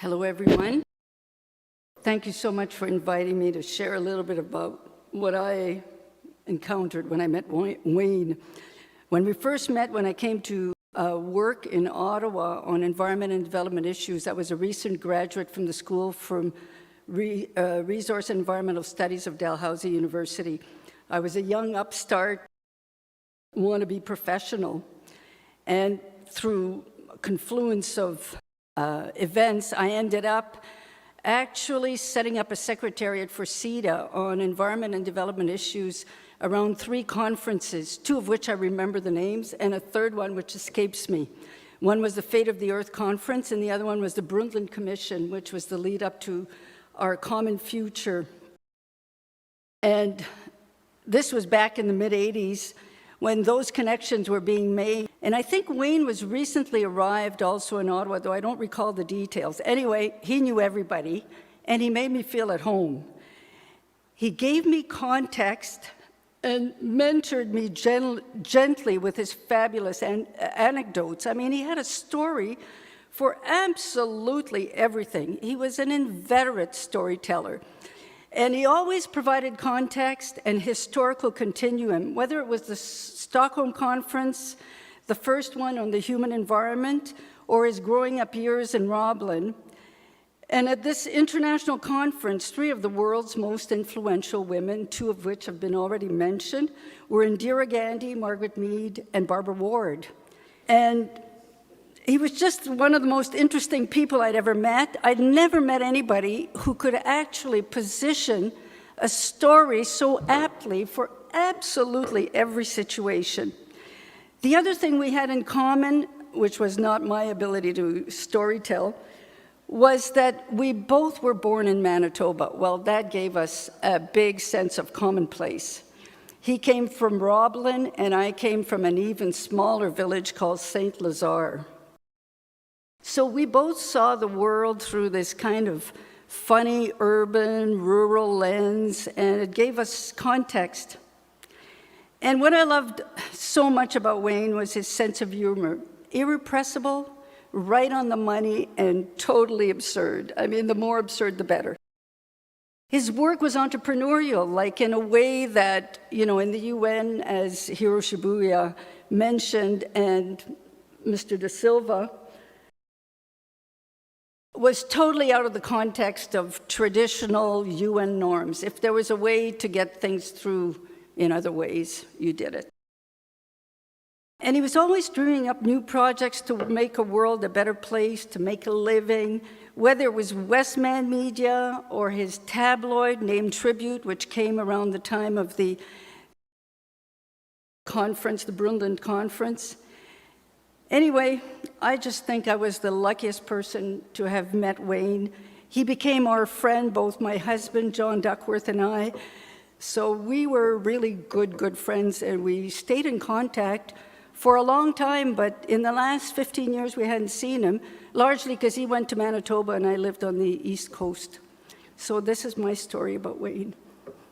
Hello, everyone. Thank you so much for inviting me to share a little bit about what I encountered when I met Wayne. When we first met, when I came to work in Ottawa on environment and development issues, I was a recent graduate from the School from Resource and Environmental Studies of Dalhousie University. I was a young upstart, wannabe professional, and through a confluence of events, I ended up actually setting up a secretariat for CEDA on environment and development issues around 3 conferences, 2 of which I remember the names, and a third one which escapes me. One was the Fate of the Earth Conference, and the other one was the Brundtland Commission, which was the lead up to our common future. And this was back in the mid-'80s, when those connections were being made. And I think Wayne was recently arrived also in Ottawa, though I don't recall the details. Anyway, he knew everybody, and he made me feel at home. He gave me context and mentored me gently with his fabulous anecdotes. I mean, he had a story for absolutely everything. He was an inveterate storyteller. And he always provided context and historical continuum, whether it was the Stockholm Conference, the first one on the human environment, or his growing up years in Roblin. And at this international conference, 3 of the world's most influential women, 2 of which have been already mentioned, were Indira Gandhi, Margaret Mead, and Barbara Ward. And he was just one of the most interesting people I'd ever met. I'd never met anybody who could actually position a story so aptly for absolutely every situation. The other thing we had in common, which was not my ability to storytell, was that we both were born in Manitoba. Well, that gave us a big sense of commonplace. He came from Roblin, and I came from an even smaller village called St. Lazare. So we both saw the world through this kind of funny urban, rural lens, and it gave us context. And what I loved so much about Wayne was his sense of humor. Irrepressible, right on the money, and totally absurd. I mean, the more absurd, the better. His work was entrepreneurial, like in a way that, in the UN, as Hiro Shibuya mentioned, and Mr. Da Silva, was totally out of the context of traditional UN norms. If there was a way to get things through in other ways, you did it. And he was always dreaming up new projects to make a world a better place, to make a living, whether it was Westman Media or his tabloid named Tribute, which came around the time of the conference, the Brundtland Conference. Anyway, I just think I was the luckiest person to have met Wayne. He became our friend, both my husband, John Duckworth, and I. So we were really good friends, and we stayed in contact for a long time, but in the last 15 years we hadn't seen him, largely because he went to Manitoba and I lived on the East Coast. So this is my story about Wayne.